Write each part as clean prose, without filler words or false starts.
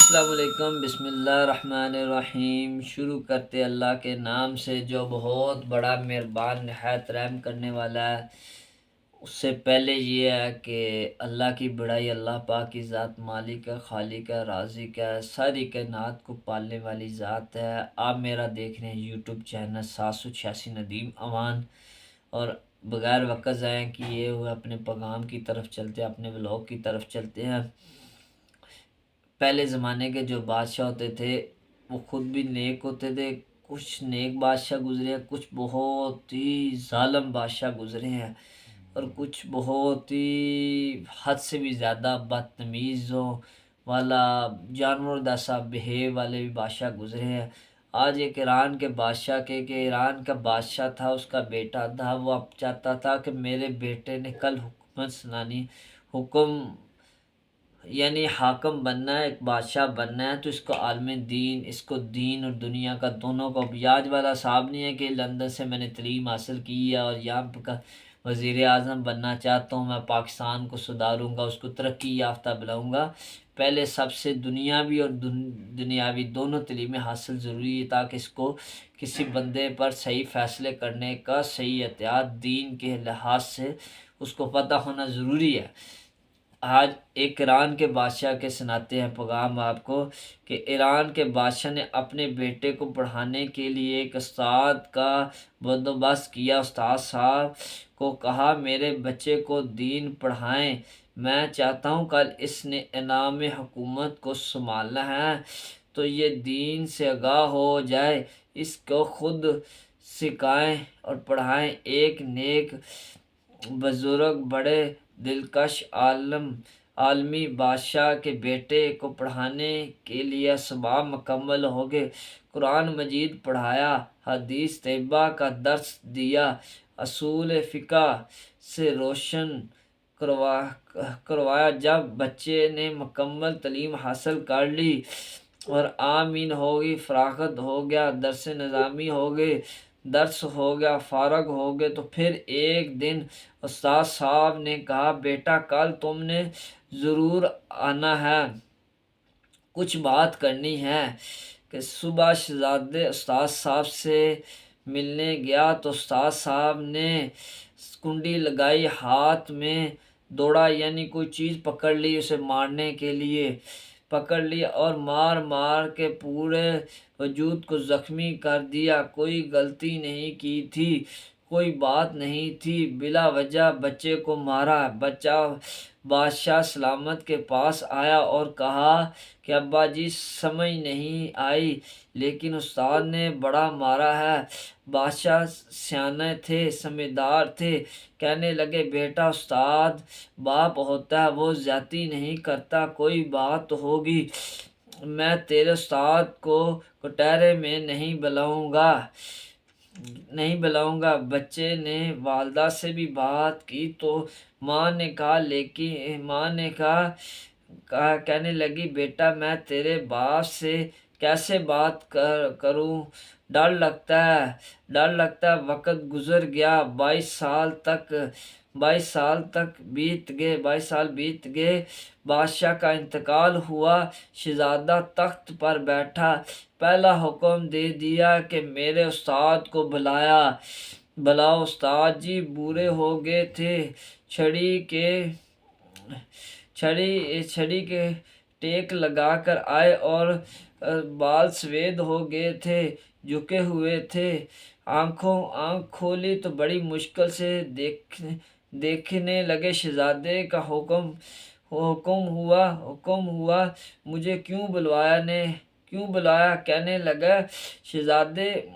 अस्सलाम वालेकुम बिस्मिल्लाहिर्रहमानिर्रहीम। शुरू करते अल्लाह के नाम से जो बहुत बड़ा मेहरबान नहायत रहम करने वाला है। उससे पहले ये है कि अल्लाह की बड़ाई, अल्लाह पाक की ज़ात मालिक है, खालिक है, राज़िक है, सारी कायनात को पालने वाली ज़ात है। आप मेरा देख रहे हैं यूट्यूब चैनल 786 नदीम अवान। और बगैर वक़्त ज़ाया किए हुए अपने पैगाम की तरफ चलते हैं, अपने व्लॉग की तरफ चलते हैं। पहले ज़माने के जो बादशाह होते थे वो ख़ुद भी नेक होते थे। कुछ नेक बादशाह गुज़रे हैं, कुछ बहुत ही ज़ालिम बादशाह गुज़रे हैं, और कुछ बहुत ही हद से भी ज़्यादा बदतमीज़ों वाला जानवर जैसा बिहेव वाले भी बादशाह गुज़रे हैं। आज एक ईरान के बादशाह के ईरान का बादशाह था, उसका बेटा था। वो अब चाहता था कि मेरे बेटे ने कल हुकूमत सुनानी, हुक्म यानी हाकम बनना है, एक बादशाह बनना है, तो इसको आलम दीन, इसको दीन और दुनिया का दोनों को। ब्याज वाला साहब नहीं है कि लंदन से मैंने तलीम हासिल की है और यहाँ का वज़ीर आज़म बनना चाहता हूँ, मैं पाकिस्तान को सुधारूँगा, उसको तरक्की याफ्ता बनाऊँगा। पहले सबसे दुनियावी और दुनियावी दोनों तलीमें हासिल ज़रूरी है, ताकि इसको किसी बंदे पर सही फ़ैसले करने का सही एहतियात दीन के लिहाज से उसको पता होना ज़रूरी है। आज एक ईरान के बादशाह के सुनाते हैं पैगाम आपको, कि ईरान के बादशाह ने अपने बेटे को पढ़ाने के लिए एक उस्ताद का बंदोबस्त किया। उस्ताद साहब को कहा, मेरे बच्चे को दीन पढ़ाएं, मैं चाहता हूं कल इसने इनाम हुकूमत को संभालना है, तो ये दीन से आगाह हो जाए, इसको खुद सिखाएं और पढ़ाएं। एक नेक बुजुर्ग बड़े दिलकश आलमी बादशाह के बेटे को पढ़ाने के लिए असबाब मुकम्मल हो गए। कुरान मजीद पढ़ाया, हदीस तैयबा का दर्स दिया, असूल फ़िक़्ह से रोशन करवाया। जब बच्चे ने मुकम्मल तालीम हासिल कर ली और आमीन हो गई, फ़राग़त हो गया, दर्स निज़ामी हो गए, दर्स हो गया, फ़ारग हो गए, तो फिर एक दिन उस्ताद साहब ने कहा, बेटा कल तुमने ज़रूर आना है, कुछ बात करनी है। कि सुबह शहज़ादे उस्ताद साहब से मिलने गया तो उस्ताद साहब ने कुंडी लगाई, हाथ में दौड़ा, यानी कोई चीज़ पकड़ ली उसे मारने के लिए, पकड़ लिया और मार मार के पूरे वजूद को ज़ख्मी कर दिया। कोई गलती नहीं की थी, कोई बात नहीं थी, बिला वजह बच्चे को मारा। बच्चा बादशाह सलामत के पास आया और कहा कि अब्बा जी समझ नहीं आई, लेकिन उस्ताद ने बड़ा मारा है। बादशाह सियाने थे, समझदार थे, कहने लगे, बेटा उस्ताद बाप होता है, वो ज़्यादती नहीं करता, कोई बात तो होगी, मैं तेरे उस्ताद को कटहरे में नहीं बुलाऊंगा। बच्चे ने वालदा से भी बात की तो माँ ने कहा कहने लगी, बेटा मैं तेरे बाप से कैसे बात करूं, डर लगता है। वक़्त गुज़र गया, 22 साल तक बीत गए। बादशाह का इंतकाल हुआ, शहज़ादा तख्त पर बैठा, पहला हुक्म दे दिया कि मेरे उस्ताद को बुलाओ। उस्ताद जी बूढ़े हो गए थे, छड़ी के टेक लगाकर आए और बाल सफ़ेद हो गए थे, झुके हुए थे। आँख खोली तो बड़ी मुश्किल से देखने लगे। शहज़ादे का हुक्म हुआ, मुझे क्यों बुलाया? कहने लगा, शहज़ादे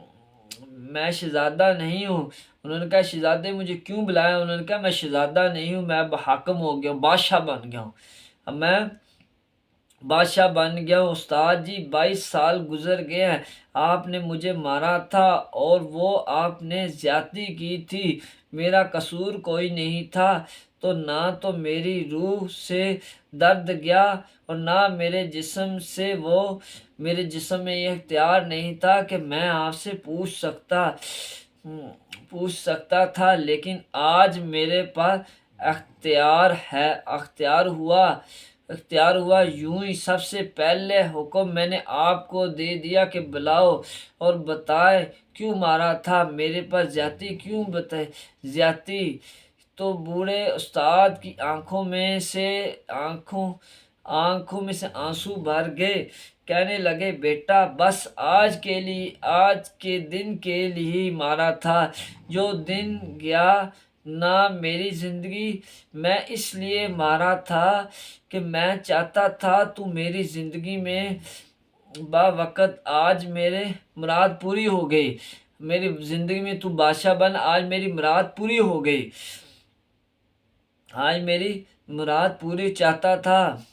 मैं शहज़ादा नहीं हूँ। उन्होंने कहा, शहज़ादे मुझे क्यों बुलाया? उन्होंने कहा, मैं शहज़ादा नहीं हूँ, मैं अब हाकिम हो गया हूँ, बादशाह बन गया हूँ। अब मैं बादशाह बन गया हूँ। उस्ताद जी 22 साल गुजर गए हैं, आपने मुझे मारा था और वो आपने ज़्यादती की थी, मेरा कसूर कोई नहीं था, तो ना तो मेरी रूह से दर्द गया और ना मेरे जिस्म में ये इख्तियार नहीं था कि मैं आपसे पूछ सकता था, लेकिन आज मेरे पास अख्तियार हुआ। इख्तियार हुआ। यूं ही सबसे पहले हुक्म मैंने आपको दे दिया कि बुलाओ और बताए क्यों मारा था, मेरे पर ज्यादती क्यों बताए ज्यादती। तो बूढ़े उस्ताद की आंखों में से आंसू भर गए। कहने लगे, बेटा बस आज के दिन के लिए ही मारा था। जो दिन गया ना मेरी जिंदगी, मैं इसलिए मारा था कि मैं चाहता था तू मेरी जिंदगी में बावक़्त। आज मेरे मुराद पूरी हो गई, मेरी जिंदगी में तू बादशाह बन। आज मेरी मुराद पूरी हो गई, आज मेरी मुराद पूरी चाहता था।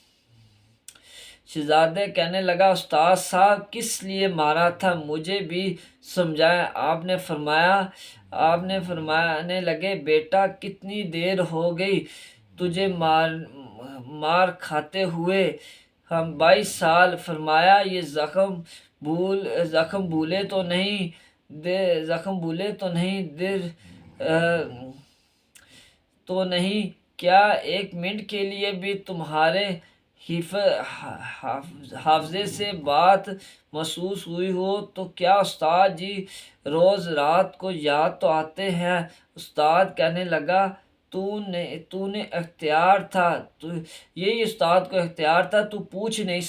शहजादे कहने लगा, उस्ताद साहब किस लिए मारा था, मुझे भी समझाया। आपने फरमाने लगे, बेटा कितनी देर हो गई तुझे मार खाते हुए, हम 22 साल। फरमाया, ये जख्म भूले तो नहीं, दिल तो नहीं, क्या एक मिनट के लिए भी तुम्हारे हाफजे से बात महसूस हुई हो तो क्या उस्ताद जी रोज़ रात को याद तो आते हैं। उस्ताद कहने लगा, तूने इख्तियार था, यही उस्ताद को इख्तियार था, तू पूछ नहीं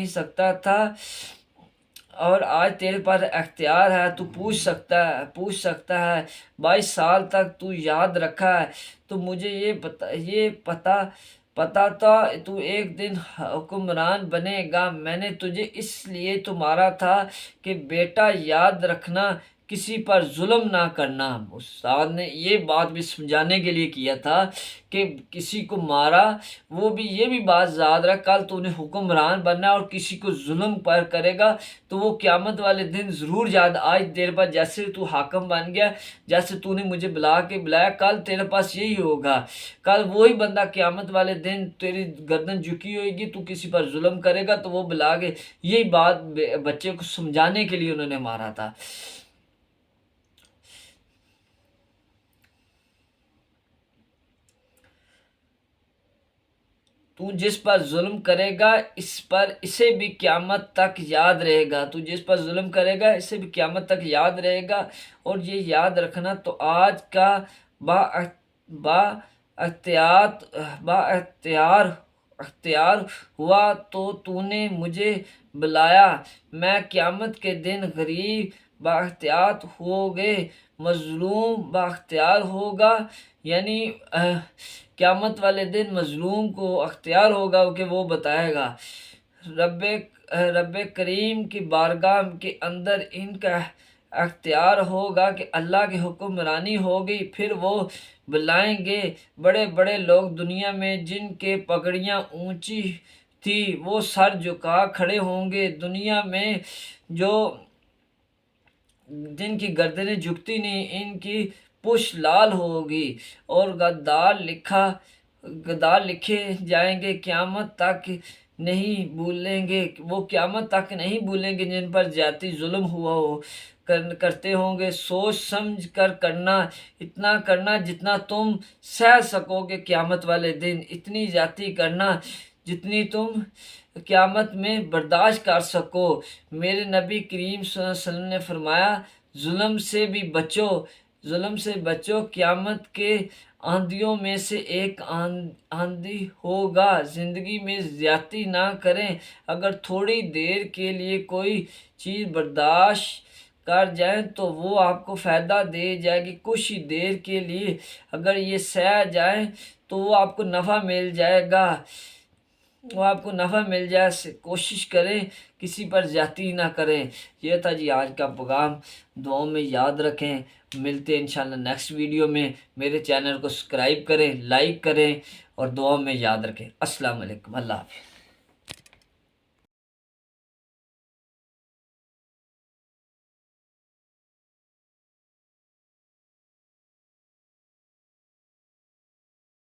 सकता था और आज तेरे पास अख्तियार है, तू पूछ सकता है। 22 साल तक तू याद रखा है, तो मुझे ये पता था तू एक दिन हुक्मरान बनेगा। मैंने तुझे इसलिए तो मारा था कि बेटा याद रखना, किसी पर जुल्म ना करना। उस्ताद ने ये बात भी समझाने के लिए किया था कि किसी को मारा, वो भी ये भी बात याद रख, कल तूने हुक्मरान बनना और किसी को जुल्म पर करेगा तो वो क़यामत वाले दिन ज़रूर याद। आज तेरे पास जैसे तू हाकम बन गया, जैसे तूने मुझे बुलाया, कल तेरे पास यही होगा। कल वही बंदा क़यामत वाले दिन तेरी गर्दन झुकी होगी, तू किसी पर जुल्म करेगा तो वो बुला के, यही बात बच्चे को समझाने के लिए उन्होंने मारा था। तू जिस पर जुल्म करेगा इसे भी क़यामत तक याद रहेगा। तू जिस पर जुल्म करेगा इसे भी क़यामत तक याद रहेगा। और ये याद रखना, तो आज का अख्तियार हुआ तो तूने मुझे बुलाया। मैं क़यामत के दिन गरीब बाख्तियार हो गए, मजलूम बाख्तियार होगा। यानी क़यामत वाले दिन मजलूम को अख्तियार होगा कि वो बताएगा। रब्बे करीम की बारगाह के अंदर इनका अख्तियार होगा कि अल्लाह की हुक्मरानी होगी। फिर वो बुलाएंगे बड़े बड़े लोग दुनिया में जिनके पगड़ियाँ ऊंची थी, वो सर झुका खड़े होंगे। दुनिया में जिनकी गर्दनें झुकती नहीं, इनकी पुश लाल होगी और गद्दार लिखे जाएंगे। क़यामत तक नहीं भूलेंगे जिन पर ज्यादती जुल्म हुआ हो करते होंगे। सोच समझ कर करना, इतना करना जितना तुम सह सकोगे क़यामत वाले दिन। इतनी ज्यादती करना जितनी तुम क़यामत में बर्दाश्त कर सको। मेरे नबी करीम सल्लल्लाहु अलैहि वसल्लम ने फरमाया, जुल्म से बचो। क़यामत के आंधियों में से एक आंधी होगा। ज़िंदगी में ज़्यादती ना करें। अगर थोड़ी देर के लिए कोई चीज़ बर्दाश्त कर जाए तो वो आपको फ़ायदा दे जाएगी। कुछ ही देर के लिए अगर ये सह जाए तो वो आपको नफ़ा मिल जाए। कोशिश करें किसी पर ज़्यादती ना करें। यह था जी आज का पैगाम। दुआओं में याद रखें। मिलते हैं इंशाल्लाह नेक्स्ट वीडियो में। मेरे चैनल को सब्सक्राइब करें, लाइक करें और दुआओं में याद रखें। अस्सलाम वालेकुम। अल्लाह हाफ़िज़।